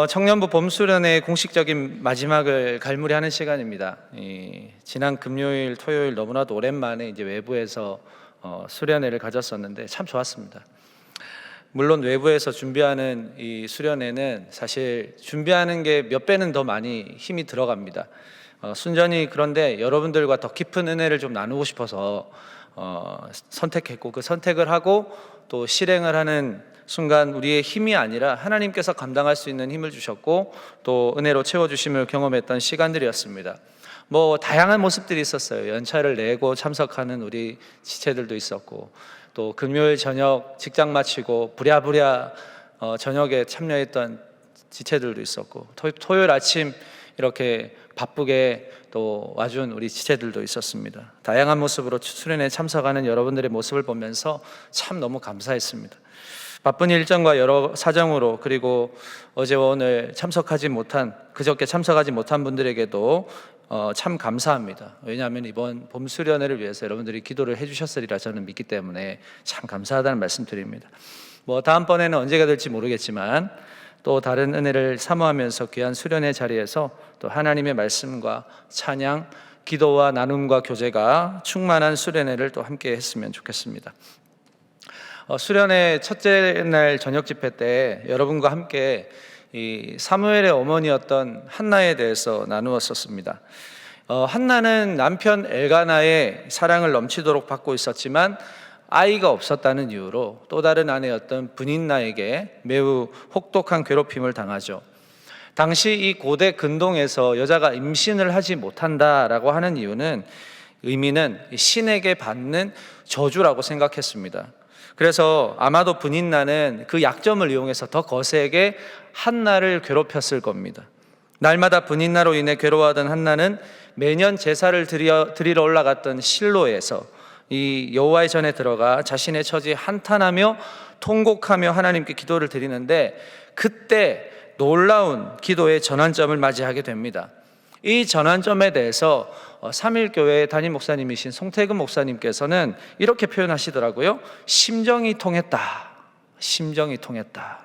청년부 봄수련의 공식적인 마지막을 갈무리하는 시간입니다. 지난 금요일, 토요일 너무나도 오랜만에 이제 외부에서 수련회를 가졌었는데 참 좋았습니다. 물론 외부에서 준비하는 이 수련회는 사실 준비하는 게 몇 배는 더 많이 힘이 들어갑니다. 순전히 그런데 여러분들과 더 깊은 은혜를 좀 나누고 싶어서 선택했고, 그 선택을 하고 또 실행을 하는 순간 우리의 힘이 아니라 하나님께서 감당할 수 있는 힘을 주셨고 또 은혜로 채워주심을 경험했던 시간들이었습니다. 다양한 모습들이 있었어요. 연차를 내고 참석하는 우리 지체들도 있었고, 또 금요일 저녁 직장 마치고 부랴부랴 저녁에 참여했던 지체들도 있었고, 토요일 아침 이렇게 바쁘게 또 와준 우리 지체들도 있었습니다. 다양한 모습으로 수련회에 참석하는 여러분들의 모습을 보면서 참 너무 감사했습니다. 바쁜 일정과 여러 사정으로, 그리고 어제와 오늘 그저께 참석하지 못한 분들에게도 참 감사합니다. 왜냐하면 이번 봄 수련회를 위해서 여러분들이 기도를 해주셨으리라 저는 믿기 때문에 참 감사하다는 말씀드립니다. 다음번에는 언제가 될지 모르겠지만 또 다른 은혜를 사모하면서 귀한 수련회 자리에서 또 하나님의 말씀과 찬양, 기도와 나눔과 교제가 충만한 수련회를 또 함께 했으면 좋겠습니다. 수련회 첫째 날 저녁 집회 때 여러분과 함께 이 사무엘의 어머니였던 한나에 대해서 나누었었습니다. 한나는 남편 엘가나의 사랑을 넘치도록 받고 있었지만 아이가 없었다는 이유로 또 다른 아내였던 브닌나에게 매우 혹독한 괴롭힘을 당하죠. 당시 이 고대 근동에서 여자가 임신을 하지 못한다라고 하는 의미는 신에게 받는 저주라고 생각했습니다. 그래서 아마도 브닌나는 그 약점을 이용해서 더 거세게 한나를 괴롭혔을 겁니다. 날마다 브닌나로 인해 괴로워하던 한나는 매년 제사를 드리러 올라갔던 실로에서 이 여호와의 전에 들어가 자신의 처지에 한탄하며 통곡하며 하나님께 기도를 드리는데, 그때 놀라운 기도의 전환점을 맞이하게 됩니다. 이 전환점에 대해서 삼일교회 담임 목사님이신 송태근 목사님께서는 이렇게 표현하시더라고요. 심정이 통했다. 심정이 통했다.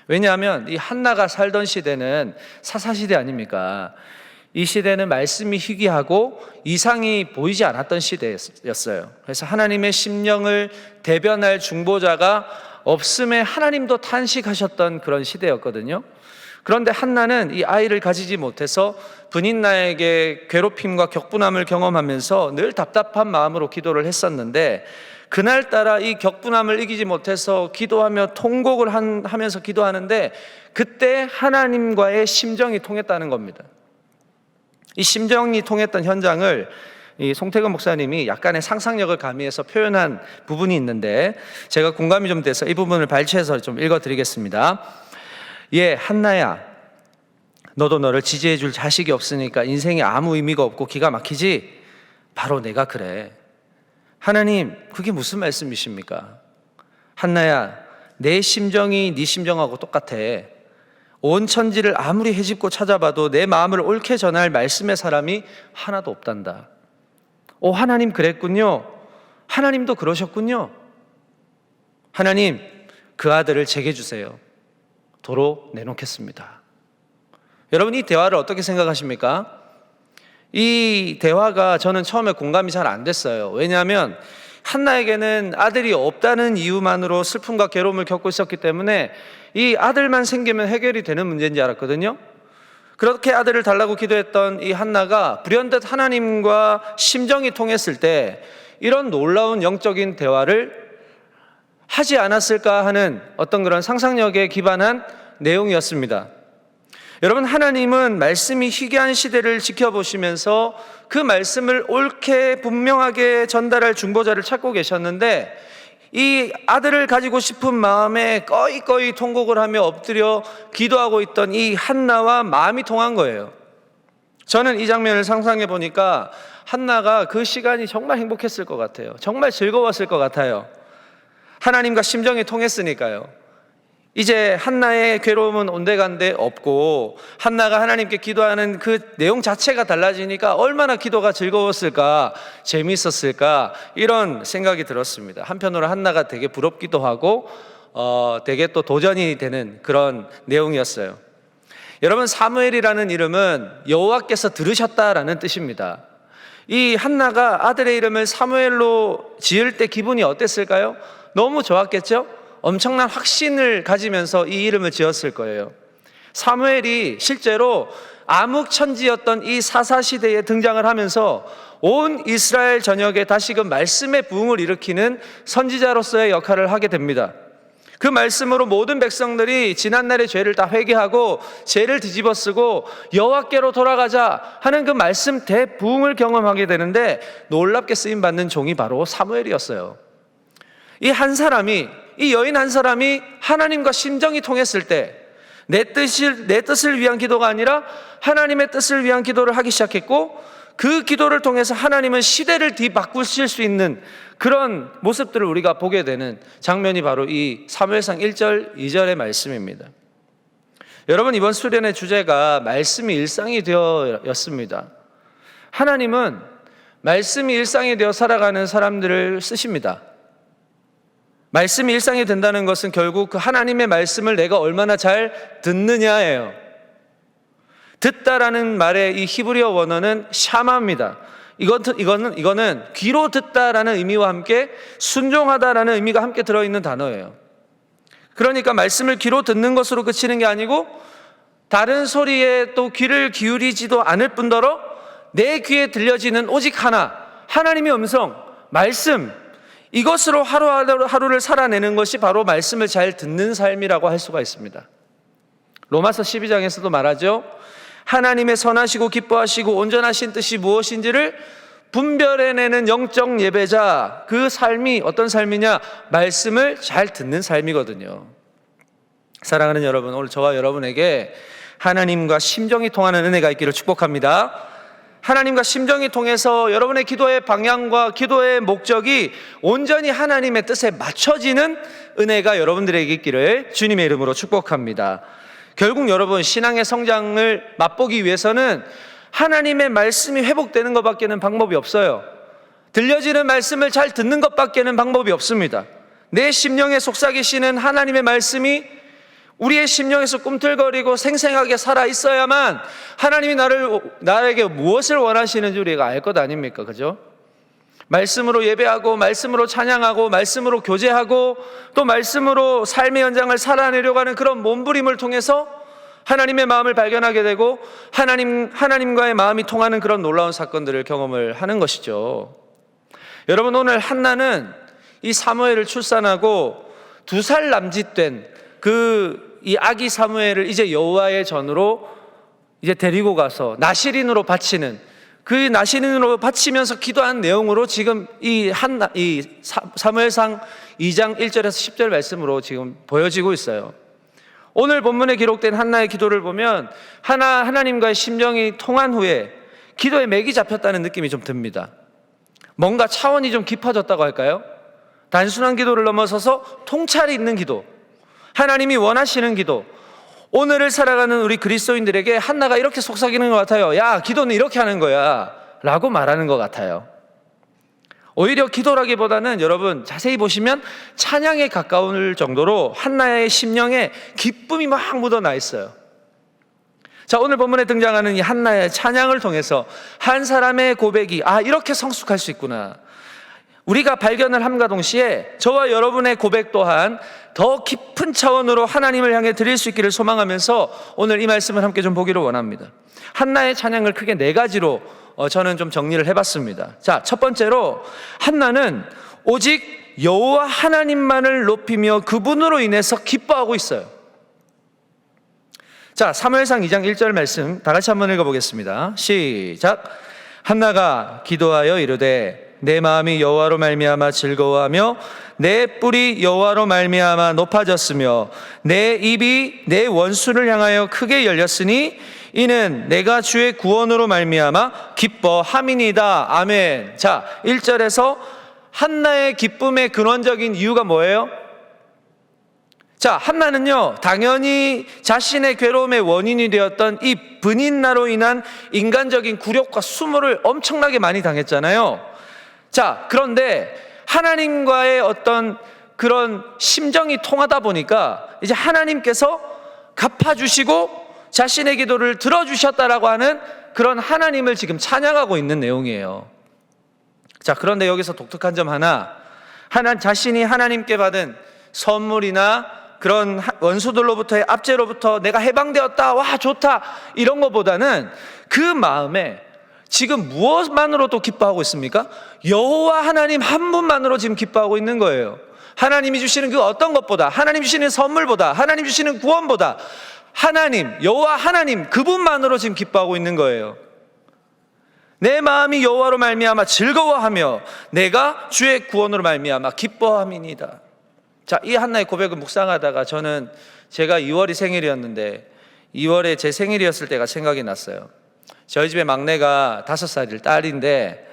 왜냐하면 이 한나가 살던 시대는 사사시대 아닙니까? 이 시대는 말씀이 희귀하고 이상이 보이지 않았던 시대였어요. 그래서 하나님의 심령을 대변할 중보자가 없음에 하나님도 탄식하셨던 그런 시대였거든요. 그런데 한나는 이 아이를 가지지 못해서 브닌나에게 괴롭힘과 격분함을 경험하면서 늘 답답한 마음으로 기도를 했었는데, 그날따라 이 격분함을 이기지 못해서 기도하며 통곡을 하면서 기도하는데 그때 하나님과의 심정이 통했다는 겁니다. 이 심정이 통했던 현장을 이 송태근 목사님이 약간의 상상력을 가미해서 표현한 부분이 있는데, 제가 공감이 좀 돼서 이 부분을 발췌해서 좀 읽어드리겠습니다. 한나야, 너도 너를 지지해 줄 자식이 없으니까 인생에 아무 의미가 없고 기가 막히지? 바로 내가 그래. 하나님, 그게 무슨 말씀이십니까? 한나야, 내 심정이 네 심정하고 똑같아. 온 천지를 아무리 헤집고 찾아봐도 내 마음을 옳게 전할 말씀의 사람이 하나도 없단다. 하나님 그랬군요. 하나님도 그러셨군요. 하나님, 그 아들을 제게 주세요. 도로 내놓겠습니다. 여러분, 이 대화를 어떻게 생각하십니까? 이 대화가 저는 처음에 공감이 잘 안 됐어요. 왜냐하면 한나에게는 아들이 없다는 이유만으로 슬픔과 괴로움을 겪고 있었기 때문에 이 아들만 생기면 해결이 되는 문제인지 알았거든요. 그렇게 아들을 달라고 기도했던 이 한나가 불현듯 하나님과 심정이 통했을 때 이런 놀라운 영적인 대화를 하지 않았을까 하는 어떤 그런 상상력에 기반한 내용이었습니다. 여러분, 하나님은 말씀이 희귀한 시대를 지켜보시면서 그 말씀을 옳게 분명하게 전달할 중보자를 찾고 계셨는데, 이 아들을 가지고 싶은 마음에 꺼이꺼이 통곡을 하며 엎드려 기도하고 있던 이 한나와 마음이 통한 거예요. 저는 이 장면을 상상해 보니까 한나가 그 시간이 정말 행복했을 것 같아요. 정말 즐거웠을 것 같아요. 하나님과 심정이 통했으니까요. 이제 한나의 괴로움은 온데간데 없고 한나가 하나님께 기도하는 그 내용 자체가 달라지니까 얼마나 기도가 즐거웠을까, 재미있었을까, 이런 생각이 들었습니다. 한편으로 한나가 되게 부럽기도 하고 되게 또 도전이 되는 그런 내용이었어요. 여러분, 사무엘이라는 이름은 여호와께서 들으셨다라는 뜻입니다. 이 한나가 아들의 이름을 사무엘로 지을 때 기분이 어땠을까요? 너무 좋았겠죠? 엄청난 확신을 가지면서 이 이름을 지었을 거예요. 사무엘이 실제로 암흑천지였던 이 사사시대에 등장을 하면서 온 이스라엘 전역에 다시금 말씀의 부흥을 일으키는 선지자로서의 역할을 하게 됩니다. 그 말씀으로 모든 백성들이 지난날의 죄를 다 회개하고 죄를 뒤집어쓰고 여호와께로 돌아가자 하는 그 말씀 대부흥을 경험하게 되는데, 놀랍게 쓰임받는 종이 바로 사무엘이었어요. 이 여인 한 사람이 하나님과 심정이 통했을 때 내 뜻을 위한 기도가 아니라 하나님의 뜻을 위한 기도를 하기 시작했고, 그 기도를 통해서 하나님은 시대를 뒤바꾸실 수 있는 그런 모습들을 우리가 보게 되는 장면이 바로 이 사무엘상 1절 2절의 말씀입니다. 여러분, 이번 수련의 주제가 말씀이 일상이 되어였습니다. 하나님은 말씀이 일상이 되어 살아가는 사람들을 쓰십니다. 말씀이 일상이 된다는 것은 결국 그 하나님의 말씀을 내가 얼마나 잘 듣느냐예요. 듣다라는 말의 이 히브리어 원어는 샤마입니다. 이거는 귀로 듣다라는 의미와 함께 순종하다라는 의미가 함께 들어있는 단어예요. 그러니까 말씀을 귀로 듣는 것으로 그치는 게 아니고 다른 소리에 또 귀를 기울이지도 않을 뿐더러 내 귀에 들려지는 오직 하나, 하나님의 음성, 말씀, 이것으로 하루를 살아내는 것이 바로 말씀을 잘 듣는 삶이라고 할 수가 있습니다. 로마서 12장에서도 말하죠. 하나님의 선하시고 기뻐하시고 온전하신 뜻이 무엇인지를 분별해내는 영적 예배자, 그 삶이 어떤 삶이냐? 말씀을 잘 듣는 삶이거든요. 사랑하는 여러분, 오늘 저와 여러분에게 하나님과 심정이 통하는 은혜가 있기를 축복합니다. 하나님과 심정이 통해서 여러분의 기도의 방향과 기도의 목적이 온전히 하나님의 뜻에 맞춰지는 은혜가 여러분들에게 있기를 주님의 이름으로 축복합니다. 결국 여러분, 신앙의 성장을 맛보기 위해서는 하나님의 말씀이 회복되는 것밖에는 방법이 없어요. 들려지는 말씀을 잘 듣는 것밖에는 방법이 없습니다. 내 심령에 속삭이시는 하나님의 말씀이 우리의 심령에서 꿈틀거리고 생생하게 살아있어야만 하나님이 나에게 무엇을 원하시는지 우리가 알 것 아닙니까? 그죠? 말씀으로 예배하고 말씀으로 찬양하고 말씀으로 교제하고 또 말씀으로 삶의 연장을 살아내려고 하는 그런 몸부림을 통해서 하나님의 마음을 발견하게 되고 하나님과의 마음이 통하는 그런 놀라운 사건들을 경험을 하는 것이죠. 여러분, 오늘 한나는 이 사무엘을 출산하고 2살 남짓된 이 아기 사무엘을 이제 여호와의 전으로 이제 데리고 가서 나실인으로 바치는, 그 나실인으로 바치면서 기도한 내용으로 지금 이 사무엘상 2장 1절에서 10절 말씀으로 지금 보여지고 있어요. 오늘 본문에 기록된 한나의 기도를 보면 하나님과의 심정이 통한 후에 기도에 맥이 잡혔다는 느낌이 좀 듭니다. 뭔가 차원이 좀 깊어졌다고 할까요? 단순한 기도를 넘어서서 통찰이 있는 기도, 하나님이 원하시는 기도. 오늘을 살아가는 우리 그리스도인들에게 한나가 이렇게 속삭이는 것 같아요. 야, 기도는 이렇게 하는 거야 라고 말하는 것 같아요. 오히려 기도라기보다는 여러분 자세히 보시면 찬양에 가까울 정도로 한나의 심령에 기쁨이 막 묻어나 있어요. 자, 오늘 본문에 등장하는 이 한나의 찬양을 통해서 한 사람의 고백이 이렇게 성숙할 수 있구나, 우리가 발견을 함과 동시에 저와 여러분의 고백 또한 더 깊은 차원으로 하나님을 향해 드릴 수 있기를 소망하면서 오늘 이 말씀을 함께 좀 보기를 원합니다. 한나의 찬양을 크게 4가지로 저는 좀 정리를 해봤습니다. 자, 첫 번째로 한나는 오직 여호와 하나님만을 높이며 그분으로 인해서 기뻐하고 있어요. 자, 사무엘상 2장 1절 말씀 다 같이 한번 읽어보겠습니다. 시작. 한나가 기도하여 이르되 내 마음이 여호와로 말미암아 즐거워하며 내 뿔이 여호와로 말미암아 높아졌으며 내 입이 내 원수를 향하여 크게 열렸으니 이는 내가 주의 구원으로 말미암아 기뻐함이니이다. 아멘. 자, 1절에서 한나의 기쁨의 근원적인 이유가 뭐예요? 자, 한나는요, 당연히 자신의 괴로움의 원인이 되었던 이 분인나로 인한 인간적인 굴욕과 수모를 엄청나게 많이 당했잖아요. 자, 그런데 하나님과의 어떤 그런 심정이 통하다 보니까 이제 하나님께서 갚아주시고 자신의 기도를 들어주셨다라고 하는 그런 하나님을 지금 찬양하고 있는 내용이에요. 자, 그런데 여기서 독특한 점 하나, 자신이 하나님께 받은 선물이나 그런 원수들로부터의 압제로부터 내가 해방되었다, 와 좋다, 이런 것보다는 그 마음에 지금 무엇만으로도 기뻐하고 있습니까? 여호와 하나님 한 분만으로 지금 기뻐하고 있는 거예요. 하나님이 주시는 그 어떤 것보다, 하나님 주시는 선물보다, 하나님 주시는 구원보다 하나님, 여호와 하나님 그분만으로 지금 기뻐하고 있는 거예요. 내 마음이 여호와로 말미암아 즐거워하며 내가 주의 구원으로 말미암아 기뻐함이니이다. 자, 이 한나의 고백을 묵상하다가 저는 제가 2월이 생일이었는데 2월에 제 생일이었을 때가 생각이 났어요. 저희 집에 막내가 5살일 딸인데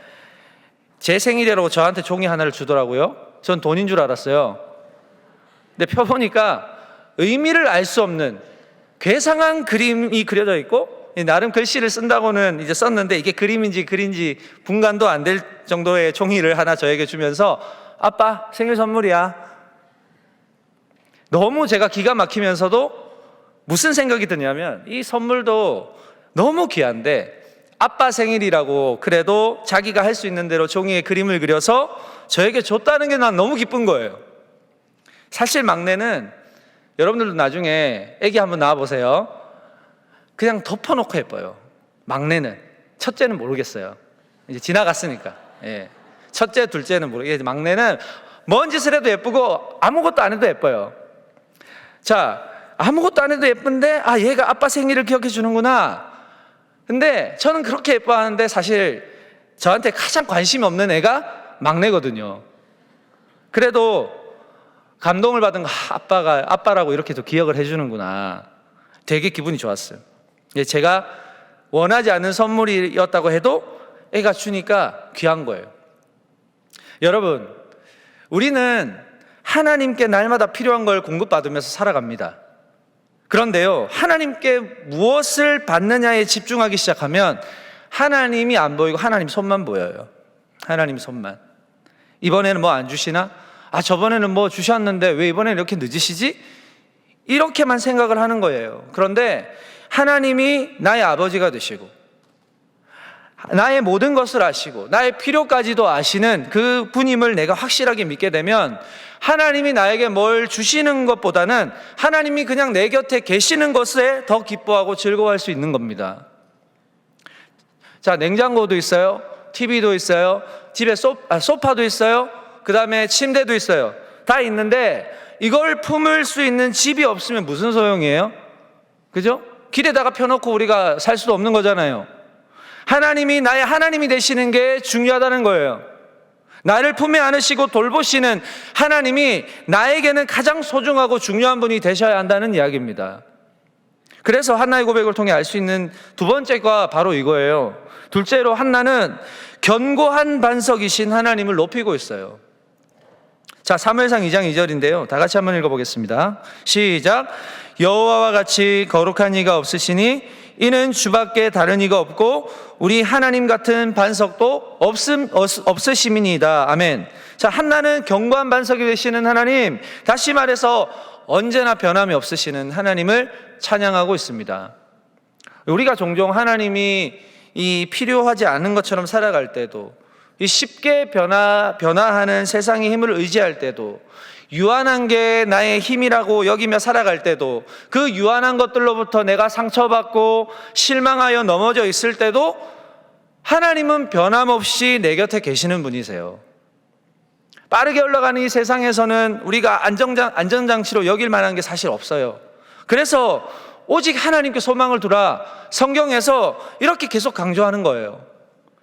제 생일이라고 저한테 종이 하나를 주더라고요. 전 돈인 줄 알았어요. 근데 펴보니까 의미를 알 수 없는 괴상한 그림이 그려져 있고, 나름 글씨를 쓴다고는 이제 썼는데 이게 그림인지 글인지 분간도 안 될 정도의 종이를 하나 저에게 주면서 아빠 생일 선물이야. 너무 제가 기가 막히면서도 무슨 생각이 드냐면 이 선물도 너무 귀한데 아빠 생일이라고 그래도 자기가 할 수 있는 대로 종이에 그림을 그려서 저에게 줬다는 게 난 너무 기쁜 거예요. 사실 막내는, 여러분들도 나중에 애기 한번 낳아보세요. 그냥 덮어놓고 예뻐요. 막내는. 첫째는 모르겠어요. 이제 지나갔으니까. 예. 첫째, 둘째는 모르겠어요. 막내는 뭔 짓을 해도 예쁘고 아무것도 안 해도 예뻐요. 자, 아무것도 안 해도 예쁜데 얘가 아빠 생일을 기억해 주는구나. 근데 저는 그렇게 예뻐하는데 사실 저한테 가장 관심이 없는 애가 막내거든요. 그래도 감동을 받은 거, 아빠가 아빠라고 이렇게도 기억을 해주는구나. 되게 기분이 좋았어요. 제가 원하지 않는 선물이었다고 해도 애가 주니까 귀한 거예요. 여러분, 우리는 하나님께 날마다 필요한 걸 공급받으면서 살아갑니다. 그런데요, 하나님께 무엇을 받느냐에 집중하기 시작하면 하나님이 안 보이고 하나님 손만 보여요. 하나님 손만. 이번에는 뭐 안 주시나? 저번에는 뭐 주셨는데 왜 이번에는 이렇게 늦으시지? 이렇게만 생각을 하는 거예요. 그런데 하나님이 나의 아버지가 되시고 나의 모든 것을 아시고 나의 필요까지도 아시는 그 분임을 내가 확실하게 믿게 되면 하나님이 나에게 뭘 주시는 것보다는 하나님이 그냥 내 곁에 계시는 것에 더 기뻐하고 즐거워할 수 있는 겁니다. 자, 냉장고도 있어요. TV도 있어요. 집에 소파도 있어요. 그 다음에 침대도 있어요. 다 있는데 이걸 품을 수 있는 집이 없으면 무슨 소용이에요? 그죠? 길에다가 펴놓고 우리가 살 수도 없는 거잖아요. 하나님이 나의 하나님이 되시는 게 중요하다는 거예요. 나를 품에 안으시고 돌보시는 하나님이 나에게는 가장 소중하고 중요한 분이 되셔야 한다는 이야기입니다. 그래서 한나의 고백을 통해 알 수 있는 두 번째가 바로 이거예요. 둘째로 한나는 견고한 반석이신 하나님을 높이고 있어요. 자, 사무엘상 2장 2절인데요. 다 같이 한번 읽어보겠습니다. 시작. 여호와와 같이 거룩한 이가 없으시니 이는 주밖에 다른 이가 없고 우리 하나님 같은 반석도 없으심이니이다. 아멘. 자, 한나는 견고한 반석이 되시는 하나님, 다시 말해서 언제나 변함이 없으시는 하나님을 찬양하고 있습니다. 우리가 종종 하나님이 이 필요하지 않은 것처럼 살아갈 때도, 이 쉽게 변화하는 세상의 힘을 의지할 때도, 유한한 게 나의 힘이라고 여기며 살아갈 때도, 그 유한한 것들로부터 내가 상처받고 실망하여 넘어져 있을 때도 하나님은 변함없이 내 곁에 계시는 분이세요. 빠르게 흘러가는 이 세상에서는 우리가 안전장치로 여길 만한 게 사실 없어요. 그래서 오직 하나님께 소망을 두라, 성경에서 이렇게 계속 강조하는 거예요.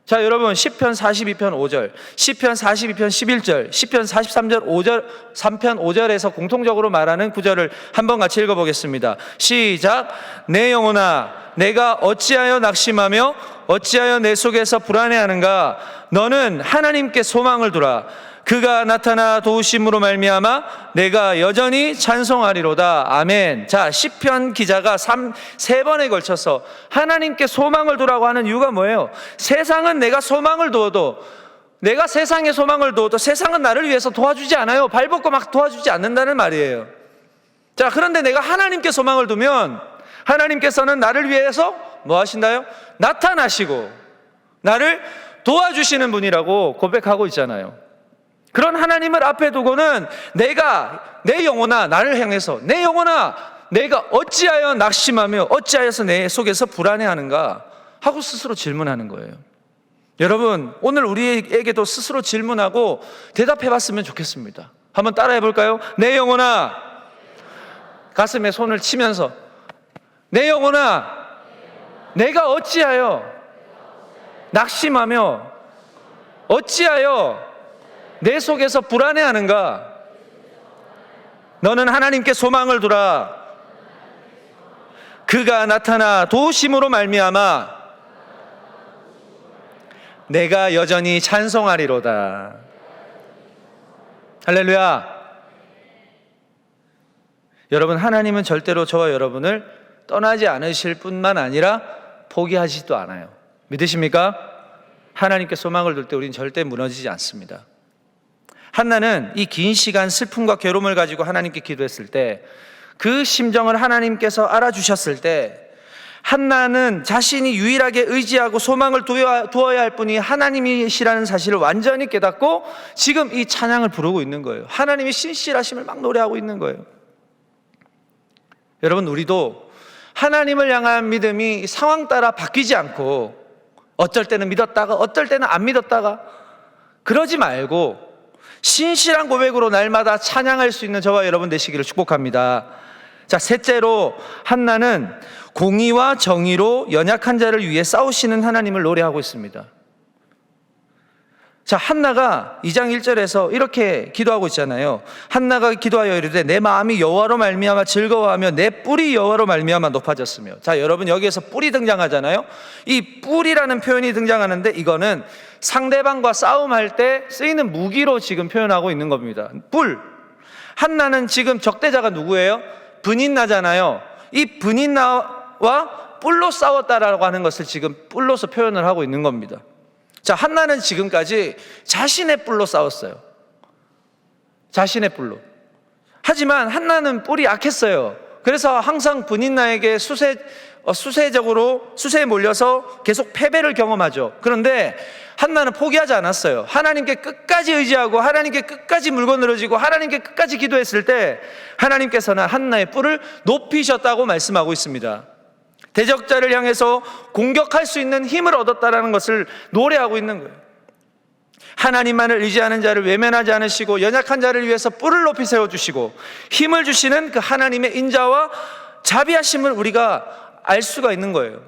자, 여러분, 시편 42편 5절, 시편 42편 11절, 시편 43절 5절, 3편 5절에서 공통적으로 말하는 구절을 한번 같이 읽어보겠습니다. 시작. 내 영혼아, 내가 어찌하여 낙심하며 어찌하여 내 속에서 불안해하는가? 너는 하나님께 소망을 두라. 그가 나타나 도우심으로 말미암아 내가 여전히 찬송하리로다. 아멘. 자, 시편 기자가 3번에 걸쳐서 하나님께 소망을 두라고 하는 이유가 뭐예요? 세상은 내가 소망을 두어도 내가 세상에 소망을 두어도 세상은 나를 위해서 도와주지 않아요. 발벗고 막 도와주지 않는다는 말이에요. 자, 그런데 내가 하나님께 소망을 두면 하나님께서는 나를 위해서 뭐 하신다요? 나타나시고 나를 도와주시는 분이라고 고백하고 있잖아요. 그런 하나님을 앞에 두고는 내가, 내 영혼아, 나를 향해서 내 영혼아, 내가 어찌하여 낙심하며 어찌하여서 내 속에서 불안해하는가 하고 스스로 질문하는 거예요. 여러분, 오늘 우리에게도 스스로 질문하고 대답해 봤으면 좋겠습니다. 한번 따라해 볼까요? 내 영혼아, 가슴에 손을 치면서 내 영혼아, 내가 어찌하여 낙심하며 어찌하여 내 속에서 불안해하는가? 너는 하나님께 소망을 두라. 그가 나타나 도우심으로 말미암아 내가 여전히 찬송하리로다. 할렐루야. 여러분, 하나님은 절대로 저와 여러분을 떠나지 않으실 뿐만 아니라 포기하지도 않아요. 믿으십니까? 하나님께 소망을 둘 때 우리는 절대 무너지지 않습니다. 한나는 이 긴 시간 슬픔과 괴로움을 가지고 하나님께 기도했을 때, 그 심정을 하나님께서 알아주셨을 때, 한나는 자신이 유일하게 의지하고 소망을 두어야 할 분이 하나님이시라는 사실을 완전히 깨닫고 지금 이 찬양을 부르고 있는 거예요. 하나님의 신실하심을 막 노래하고 있는 거예요. 여러분, 우리도 하나님을 향한 믿음이 상황 따라 바뀌지 않고 어쩔 때는 믿었다가 어쩔 때는 안 믿었다가 그러지 말고 신실한 고백으로 날마다 찬양할 수 있는 저와 여러분 되시기를 축복합니다. 자, 셋째로 한나는 공의와 정의로 연약한 자를 위해 싸우시는 하나님을 노래하고 있습니다. 자, 한나가 2장 1절에서 이렇게 기도하고 있잖아요. 한나가 기도하여 이르되 내 마음이 여호와로 말미암아 즐거워하며 내 뿔이 여호와로 말미암아 높아졌으며. 자, 여러분, 여기에서 뿔이 등장하잖아요. 이 뿔이라는 표현이 등장하는데 이거는 상대방과 싸움할 때 쓰이는 무기로 지금 표현하고 있는 겁니다. 뿔. 한나는 지금 적대자가 누구예요? 브닛나잖아요. 이 브닛나와 뿔로 싸웠다라고 하는 것을 지금 뿔로서 표현을 하고 있는 겁니다. 자, 한나는 지금까지 자신의 뿔로 싸웠어요. 자신의 뿔로. 하지만 한나는 뿔이 약했어요. 그래서 항상 브닛나에게 수세에 몰려서 계속 패배를 경험하죠. 그런데 한나는 포기하지 않았어요. 하나님께 끝까지 의지하고 하나님께 끝까지 물고 늘어지고 하나님께 끝까지 기도했을 때 하나님께서는 한나의 뿔을 높이셨다고 말씀하고 있습니다. 대적자를 향해서 공격할 수 있는 힘을 얻었다라는 것을 노래하고 있는 거예요. 하나님만을 의지하는 자를 외면하지 않으시고 연약한 자를 위해서 뿔을 높이 세워주시고 힘을 주시는 그 하나님의 인자와 자비하심을 우리가 알 수가 있는 거예요.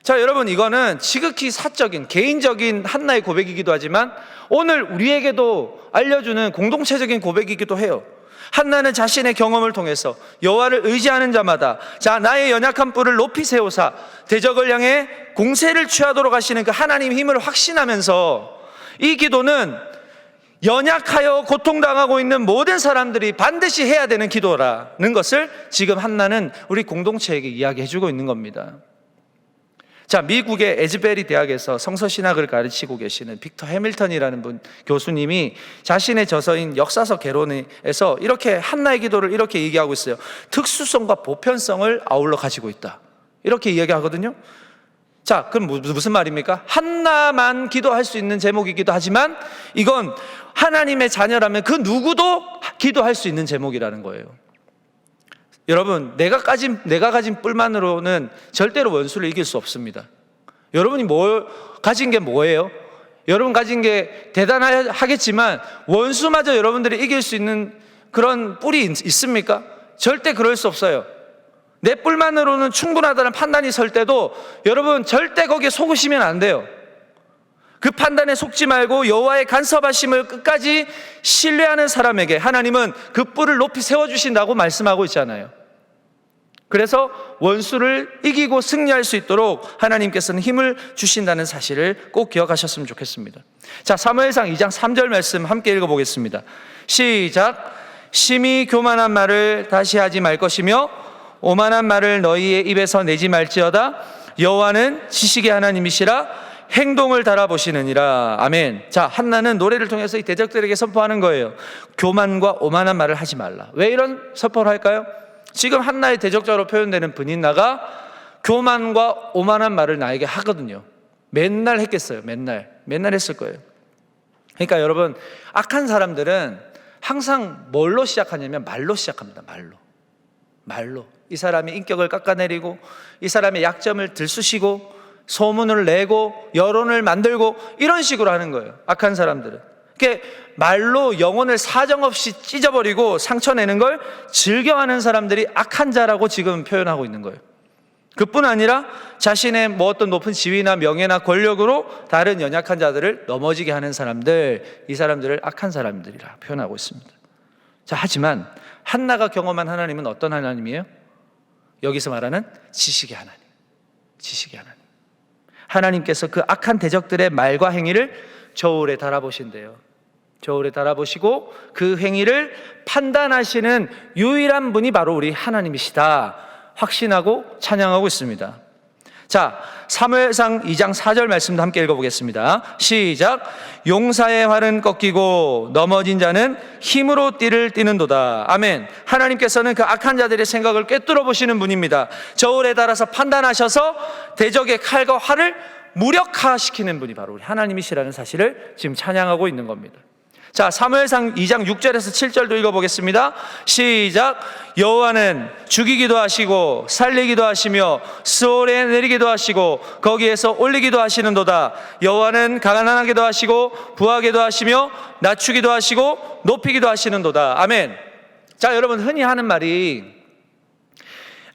자, 여러분, 이거는 지극히 사적인 개인적인 한나의 고백이기도 하지만 오늘 우리에게도 알려주는 공동체적인 고백이기도 해요. 한나는 자신의 경험을 통해서 여호와를 의지하는 자마다 자, 나의 연약한 뿔을 높이 세우사 대적을 향해 공세를 취하도록 하시는 그 하나님의 힘을 확신하면서 이 기도는 연약하여 고통당하고 있는 모든 사람들이 반드시 해야 되는 기도라는 것을 지금 한나는 우리 공동체에게 이야기해주고 있는 겁니다. 자, 미국의 에즈베리 대학에서 성서신학을 가르치고 계시는 빅터 해밀턴이라는 분 교수님이 자신의 저서인 역사서 개론에서 이렇게 한나의 기도를 이렇게 얘기하고 있어요. 특수성과 보편성을 아울러 가지고 있다, 이렇게 이야기하거든요. 자, 그럼 무슨 말입니까? 한나만 기도할 수 있는 제목이기도 하지만 이건 하나님의 자녀라면 그 누구도 기도할 수 있는 제목이라는 거예요. 여러분, 내가 가진 뿔만으로는 절대로 원수를 이길 수 없습니다. 여러분이 가진 게 뭐예요? 여러분 가진 게 대단하겠지만 원수마저 여러분들이 이길 수 있는 그런 뿔이 있습니까? 절대 그럴 수 없어요. 내 뿔만으로는 충분하다는 판단이 설 때도 여러분 절대 거기에 속으시면 안 돼요. 그 판단에 속지 말고 여호와의 간섭하심을 끝까지 신뢰하는 사람에게 하나님은 그 뿔을 높이 세워주신다고 말씀하고 있잖아요. 그래서 원수를 이기고 승리할 수 있도록 하나님께서는 힘을 주신다는 사실을 꼭 기억하셨으면 좋겠습니다. 자, 사무엘상 2장 3절 말씀 함께 읽어보겠습니다. 시작. 심히 교만한 말을 다시 하지 말 것이며 오만한 말을 너희의 입에서 내지 말지어다. 여호와는 지식의 하나님이시라. 행동을 달아보시느니라. 아멘. 자, 한나는 노래를 통해서 이 대적들에게 선포하는 거예요. 교만과 오만한 말을 하지 말라. 왜 이런 선포를 할까요? 지금 한나의 대적자로 표현되는 브닌나가 교만과 오만한 말을 나에게 하거든요. 맨날 했겠어요. 맨날 했을 거예요. 그러니까 여러분, 악한 사람들은 항상 뭘로 시작하냐면 말로 시작합니다. 말로. 이 사람의 인격을 깎아내리고, 이 사람의 약점을 들쑤시고, 소문을 내고, 여론을 만들고, 이런 식으로 하는 거예요. 악한 사람들은. 그게 말로 영혼을 사정없이 찢어버리고 상처내는 걸 즐겨하는 사람들이 악한 자라고 지금 표현하고 있는 거예요. 그뿐 아니라 자신의 뭐 어떤 높은 지위나 명예나 권력으로 다른 연약한 자들을 넘어지게 하는 사람들, 이 사람들을 악한 사람들이라 표현하고 있습니다. 자, 하지만 한나가 경험한 하나님은 어떤 하나님이에요? 여기서 말하는 지식의 하나님. 하나님께서 그 악한 대적들의 말과 행위를 저울에 달아보신대요. 저울에 달아보시고 그 행위를 판단하시는 유일한 분이 바로 우리 하나님이시다 확신하고 찬양하고 있습니다. 자, 사무엘상 2장 4절 말씀도 함께 읽어보겠습니다. 시작. 용사의 활은 꺾이고 넘어진 자는 힘으로 띠를 띠는도다. 아멘. 하나님께서는 그 악한 자들의 생각을 꿰뚫어 보시는 분입니다. 저울에 달아서 판단하셔서 대적의 칼과 활을 무력화시키는 분이 바로 우리 하나님이시라는 사실을 지금 찬양하고 있는 겁니다. 자, 사무엘상 2장 6절에서 7절도 읽어보겠습니다. 시작. 여호와는 죽이기도 하시고 살리기도 하시며 스올에 내리기도 하시고 거기에서 올리기도 하시는도다. 여호와는 가난하게도 하시고 부하게도 하시며 낮추기도 하시고 높이기도 하시는도다. 아멘. 자, 여러분, 흔히 하는 말이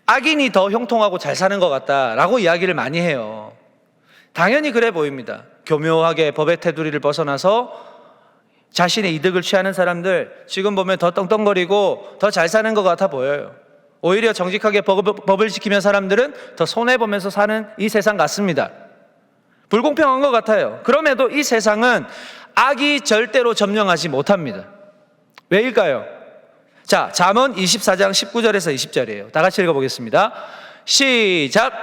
악인이 더 형통하고 잘 사는 것 같다라고 이야기를 많이 해요. 당연히 그래 보입니다. 교묘하게 법의 테두리를 벗어나서 자신의 이득을 취하는 사람들 지금 보면 더 떵떵거리고 더 잘 사는 것 같아 보여요. 오히려 정직하게 법을 지키면 사람들은 더 손해보면서 사는 이 세상 같습니다. 불공평한 것 같아요. 그럼에도 이 세상은 악이 절대로 점령하지 못합니다. 왜일까요? 자, 잠언 24장 19절에서 20절이에요. 다 같이 읽어보겠습니다. 시작.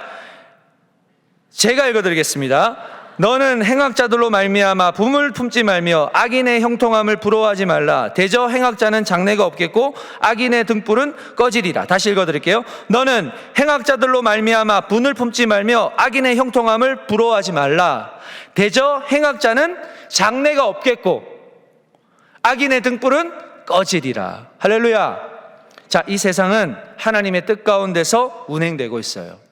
제가 읽어드리겠습니다. 너는 행악자들로 말미암아 붐을 품지 말며 악인의 형통함을 부러워하지 말라. 대저 행악자는 장래가 없겠고 악인의 등불은 꺼지리라. 다시 읽어드릴게요. 너는 행악자들로 말미암아 분을 품지 말며 악인의 형통함을 부러워하지 말라. 대저 행악자는 장래가 없겠고 악인의 등불은 꺼지리라. 할렐루야. 자, 이 세상은 하나님의 뜻 가운데서 운행되고 있어요.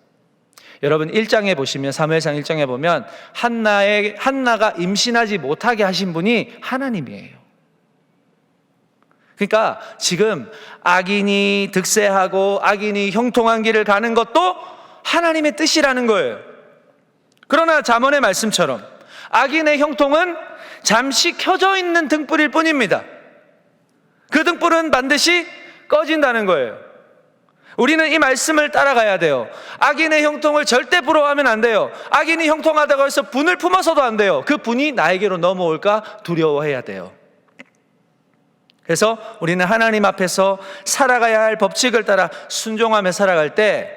여러분 1장에 보시면, 사무엘상 1장에 보면 한나가 임신하지 못하게 하신 분이 하나님이에요. 그러니까 지금 악인이 득세하고 악인이 형통한 길을 가는 것도 하나님의 뜻이라는 거예요. 그러나 잠언의 말씀처럼 악인의 형통은 잠시 켜져 있는 등불일 뿐입니다. 그 등불은 반드시 꺼진다는 거예요. 우리는 이 말씀을 따라가야 돼요. 악인의 형통을 절대 부러워하면 안 돼요. 악인이 형통하다고 해서 분을 품어서도 안 돼요. 그 분이 나에게로 넘어올까 두려워해야 돼요. 그래서 우리는 하나님 앞에서 살아가야 할 법칙을 따라 순종하며 살아갈 때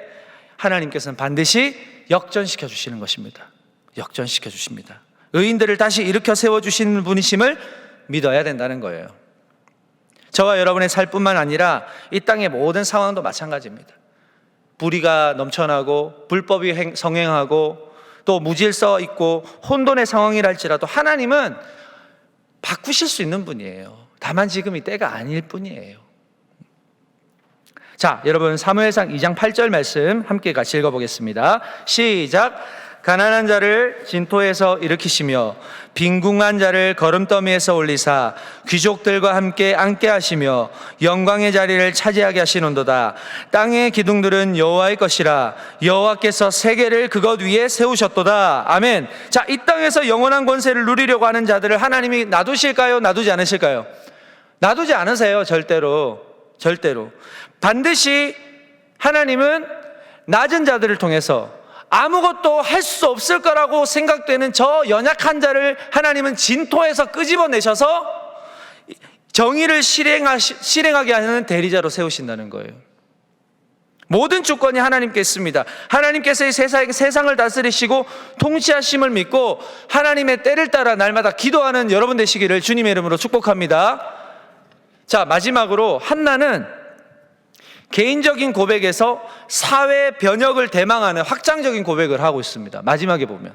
하나님께서는 반드시 역전시켜 주시는 것입니다. 역전시켜 주십니다. 의인들을 다시 일으켜 세워주시는 분이심을 믿어야 된다는 거예요. 저와 여러분의 삶뿐만 아니라 이 땅의 모든 상황도 마찬가지입니다. 불의가 넘쳐나고 불법이 성행하고 또 무질서 있고 혼돈의 상황이랄지라도 하나님은 바꾸실 수 있는 분이에요. 다만 지금 이 때가 아닐 뿐이에요. 자, 여러분 사무엘상 2장 8절 말씀 함께 같이 읽어보겠습니다. 시작. 가난한 자를 진토에서 일으키시며 빈궁한 자를 거름더미에서 올리사 귀족들과 함께 앉게 하시며 영광의 자리를 차지하게 하시는도다. 땅의 기둥들은 여호와의 것이라. 여호와께서 세계를 그것 위에 세우셨도다. 아멘. 자, 이 땅에서 영원한 권세를 누리려고 하는 자들을 하나님이 놔두실까요? 놔두지 않으실까요? 놔두지 않으세요. 절대로. 반드시 하나님은 낮은 자들을 통해서 아무것도 할 수 없을 거라고 생각되는 저 연약한 자를 하나님은 진토에서 끄집어내셔서 정의를 실행하게 하는 대리자로 세우신다는 거예요. 모든 주권이 하나님께 있습니다. 하나님께서 이 세상을 다스리시고 통치하심을 믿고 하나님의 때를 따라 날마다 기도하는 여러분 되시기를 주님의 이름으로 축복합니다. 자, 마지막으로 한나는 개인적인 고백에서 사회 변혁을 대망하는 확장적인 고백을 하고 있습니다. 마지막에 보면,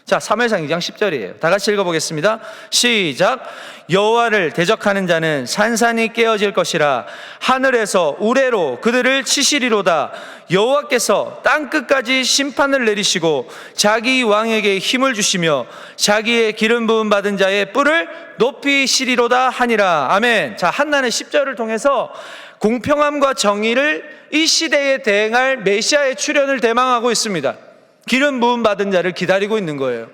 자, 사무엘상 2장 10절이에요. 다 같이 읽어보겠습니다. 시작. 여호와를 대적하는 자는 산산이 깨어질 것이라. 하늘에서 우레로 그들을 치시리로다. 여호와께서 땅끝까지 심판을 내리시고 자기 왕에게 힘을 주시며 자기의 기름 부음 받은 자의 뿔을 높이시리로다 하니라. 아멘. 자, 한나는 10절을 통해서 공평함과 정의를 이 시대에 대행할 메시아의 출현을 대망하고 있습니다. 기름 부음 받은 자를 기다리고 있는 거예요.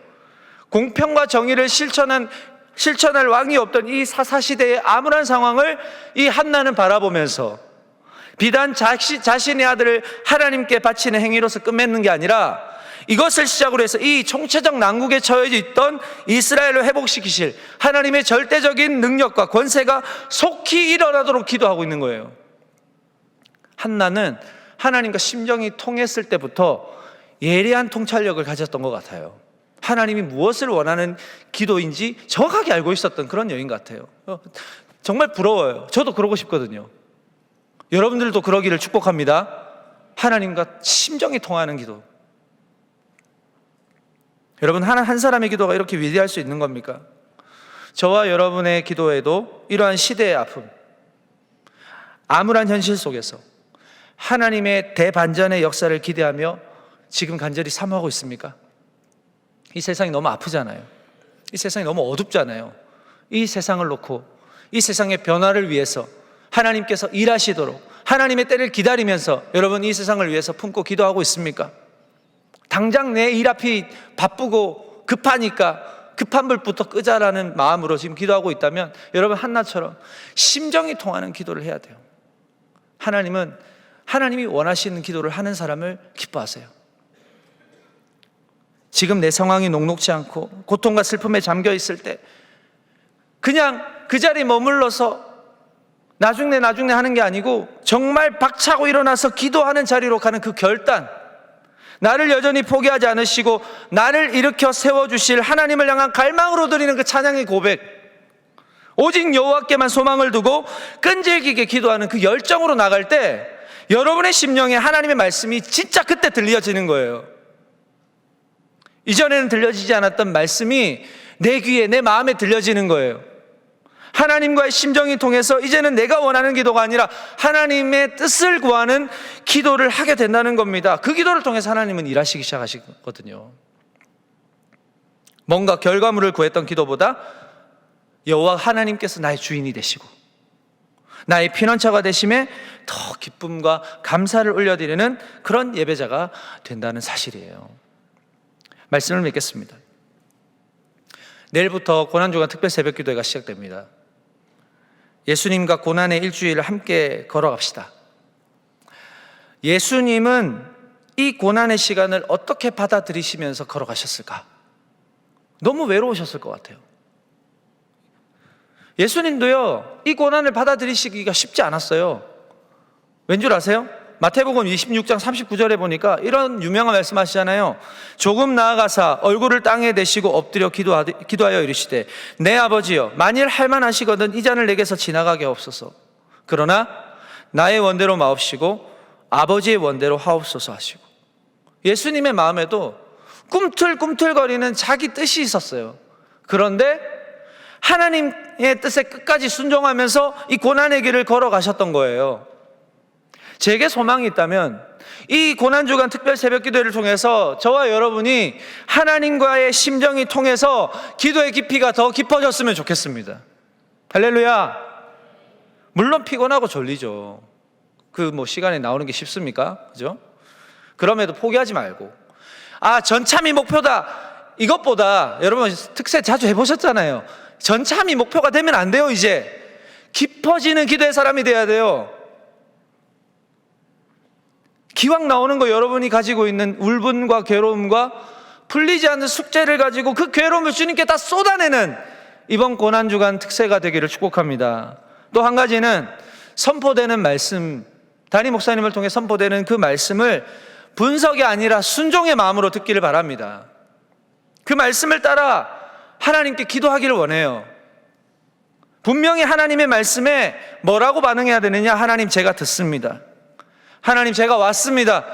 공평과 정의를 실천할 왕이 없던 이 사사시대의 암울한 상황을 이 한나는 바라보면서 비단 자신의 아들을 하나님께 바치는 행위로서 끝맺는 게 아니라 이것을 시작으로 해서 이 총체적 난국에 처해져 있던 이스라엘을 회복시키실 하나님의 절대적인 능력과 권세가 속히 일어나도록 기도하고 있는 거예요. 한나는 하나님과 심정이 통했을 때부터 예리한 통찰력을 가졌던 것 같아요. 하나님이 무엇을 원하는 기도인지 정확하게 알고 있었던 그런 여인 같아요. 정말 부러워요. 저도 그러고 싶거든요. 여러분들도 그러기를 축복합니다. 하나님과 심정이 통하는 기도. 여러분, 한 사람의 기도가 이렇게 위대할 수 있는 겁니까? 저와 여러분의 기도에도 이러한 시대의 아픔, 암울한 현실 속에서 하나님의 대반전의 역사를 기대하며 지금 간절히 사모하고 있습니까? 이 세상이 너무 아프잖아요. 이 세상이 너무 어둡잖아요. 이 세상을 놓고 이 세상의 변화를 위해서 하나님께서 일하시도록 하나님의 때를 기다리면서 여러분 이 세상을 위해서 품고 기도하고 있습니까? 당장 내 일 앞이 바쁘고 급하니까 급한 불부터 끄자라는 마음으로 지금 기도하고 있다면 여러분 한나처럼 심정이 통하는 기도를 해야 돼요. 하나님은 하나님이 원하시는 기도를 하는 사람을 기뻐하세요. 지금 내 상황이 녹록지 않고 고통과 슬픔에 잠겨 있을 때 그냥 그 자리에 머물러서 나중에 하는 게 아니고 정말 박차고 일어나서 기도하는 자리로 가는 그 결단, 나를 여전히 포기하지 않으시고 나를 일으켜 세워주실 하나님을 향한 갈망으로 드리는 그 찬양의 고백, 오직 여호와께만 소망을 두고 끈질기게 기도하는 그 열정으로 나갈 때 여러분의 심령에 하나님의 말씀이 진짜 그때 들려지는 거예요. 이전에는 들려지지 않았던 말씀이 내 귀에, 내 마음에 들려지는 거예요. 하나님과의 심정이 통해서 이제는 내가 원하는 기도가 아니라 하나님의 뜻을 구하는 기도를 하게 된다는 겁니다. 그 기도를 통해서 하나님은 일하시기 시작하시거든요. 뭔가 결과물을 구했던 기도보다 여호와 하나님께서 나의 주인이 되시고 나의 피난처가 되심에 더 기쁨과 감사를 올려드리는 그런 예배자가 된다는 사실이에요. 말씀을 맺겠습니다. 내일부터 고난주간 특별 새벽기도회가 시작됩니다. 예수님과 고난의 일주일을 함께 걸어갑시다. 예수님은 이 고난의 시간을 어떻게 받아들이시면서 걸어가셨을까? 너무 외로우셨을 것 같아요. 예수님도요, 이 고난을 받아들이시기가 쉽지 않았어요. 왠 줄 아세요? 마태복음 26장 39절에 보니까 이런 유명한 말씀 하시잖아요. 조금 나아가사 얼굴을 땅에 대시고 엎드려 기도하여 이르시되 내 아버지여, 만일 할만하시거든 이 잔을 내게서 지나가게 하옵소서. 그러나 나의 원대로 마옵시고 아버지의 원대로 하옵소서 하시고, 예수님의 마음에도 꿈틀꿈틀거리는 자기 뜻이 있었어요. 그런데 하나님의 뜻에 끝까지 순종하면서 이 고난의 길을 걸어가셨던 거예요. 제게 소망이 있다면 이 고난주간 특별 새벽기도회를 통해서 저와 여러분이 하나님과의 심정이 통해서 기도의 깊이가 더 깊어졌으면 좋겠습니다. 할렐루야. 물론 피곤하고 졸리죠. 그 시간에 나오는 게 쉽습니까? 그죠? 그럼에도 포기하지 말고, 전참이 목표다, 이것보다 여러분 특세 자주 해보셨잖아요. 전참이 목표가 되면 안 돼요. 이제 깊어지는 기도의 사람이 돼야 돼요. 기왕 나오는 거 여러분이 가지고 있는 울분과 괴로움과 풀리지 않는 숙제를 가지고 그 괴로움을 주님께 다 쏟아내는 이번 고난주간 특세가 되기를 축복합니다. 또 한 가지는 선포되는 말씀 담임 목사님을 통해 선포되는 그 말씀을 분석이 아니라 순종의 마음으로 듣기를 바랍니다. 그 말씀을 따라 하나님께 기도하기를 원해요. 분명히 하나님의 말씀에 뭐라고 반응해야 되느냐? 하나님, 제가 듣습니다. 하나님, 제가 왔습니다.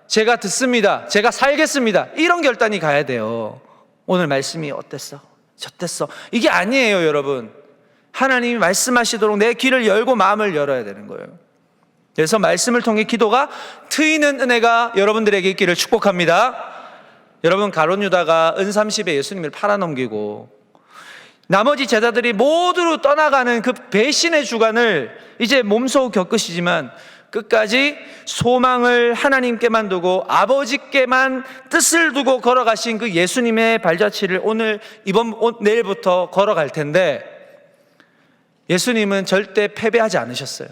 제가 듣습니다. 제가 살겠습니다. 이런 결단이 가야 돼요. 오늘 말씀이 어땠어? 저땠어? 이게 아니에요, 여러분. 하나님이 말씀하시도록 내 귀를 열고 마음을 열어야 되는 거예요. 그래서 말씀을 통해 기도가 트이는 은혜가 여러분들에게 있기를 축복합니다. 여러분, 가룟 유다가 은30에 예수님을 팔아넘기고 나머지 제자들이 모두 떠나가는 그 배신의 주간을 이제 몸소 겪으시지만 끝까지 소망을 하나님께만 두고 아버지께만 뜻을 두고 걸어가신 그 예수님의 발자취를 오늘 내일부터 걸어갈 텐데, 예수님은 절대 패배하지 않으셨어요.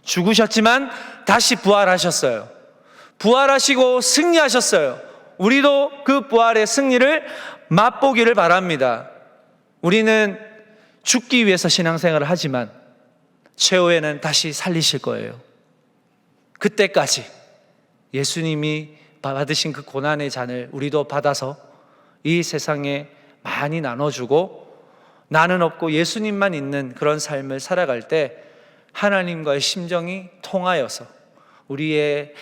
죽으셨지만 다시 부활하셨어요. 부활하시고 승리하셨어요. 우리도 그 부활의 승리를 맛보기를 바랍니다. 우리는 죽기 위해서 신앙생활을 하지만 최후에는 다시 살리실 거예요. 그때까지 예수님이 받으신 그 고난의 잔을 우리도 받아서 이 세상에 많이 나눠주고 나는 없고 예수님만 있는 그런 삶을 살아갈 때 하나님과의 심정이 통하여서 우리의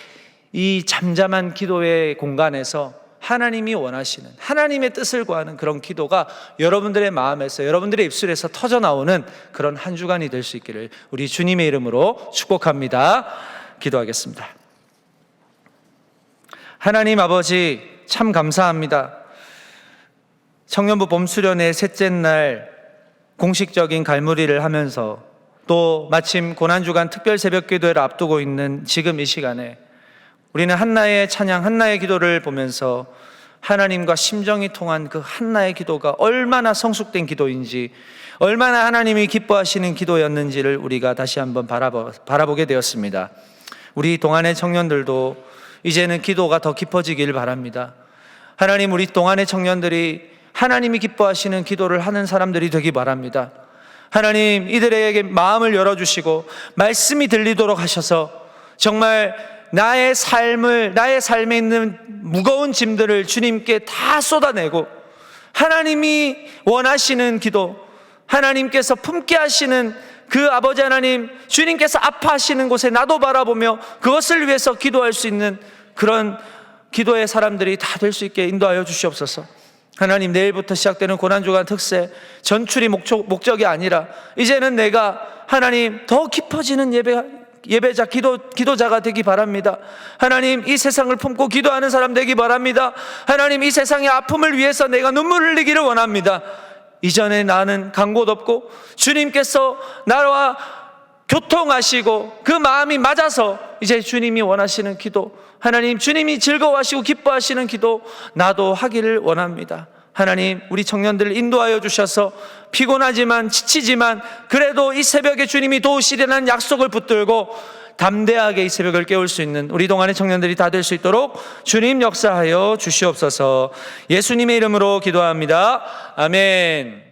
이 잠잠한 기도의 공간에서 하나님이 원하시는 하나님의 뜻을 구하는 그런 기도가 여러분들의 마음에서, 여러분들의 입술에서 터져 나오는 그런 한 주간이 될 수 있기를 우리 주님의 이름으로 축복합니다. 기도하겠습니다. 하나님 아버지, 참 감사합니다. 청년부 봄수련의 셋째 날 공식적인 갈무리를 하면서 또 마침 고난주간 특별 새벽 기도회를 앞두고 있는 지금 이 시간에 우리는 한나의 찬양, 한나의 기도를 보면서 하나님과 심정이 통한 그 한나의 기도가 얼마나 성숙된 기도인지, 얼마나 하나님이 기뻐하시는 기도였는지를 우리가 다시 한번 바라보게 되었습니다. 우리 동안의 청년들도 이제는 기도가 더 깊어지길 바랍니다. 하나님, 우리 동안의 청년들이 하나님이 기뻐하시는 기도를 하는 사람들이 되기 바랍니다. 하나님, 이들에게 마음을 열어주시고 말씀이 들리도록 하셔서 정말 나의 삶에 있는 무거운 짐들을 주님께 다 쏟아내고 하나님이 원하시는 기도, 하나님께서 품게 하시는 그 아버지 하나님, 주님께서 아파하시는 곳에 나도 바라보며 그것을 위해서 기도할 수 있는 그런 기도의 사람들이 다 될 수 있게 인도하여 주시옵소서. 하나님, 내일부터 시작되는 고난주간 특세, 전출이 목적이 아니라 이제는 내가 하나님 더 깊어지는 예배자, 기도자가 되기 바랍니다. 하나님, 이 세상을 품고 기도하는 사람 되기 바랍니다. 하나님, 이 세상의 아픔을 위해서 내가 눈물을 흘리기를 원합니다. 이전에 나는 간 곳 없고 주님께서 나와 교통하시고 그 마음이 맞아서 이제 주님이 원하시는 기도, 하나님 주님이 즐거워하시고 기뻐하시는 기도 나도 하기를 원합니다. 하나님, 우리 청년들을 인도하여 주셔서 피곤하지만 지치지만 그래도 이 새벽에 주님이 도우시리라는 약속을 붙들고 담대하게 이 새벽을 깨울 수 있는 우리 동안의 청년들이 다 될 수 있도록 주님 역사하여 주시옵소서. 예수님의 이름으로 기도합니다. 아멘.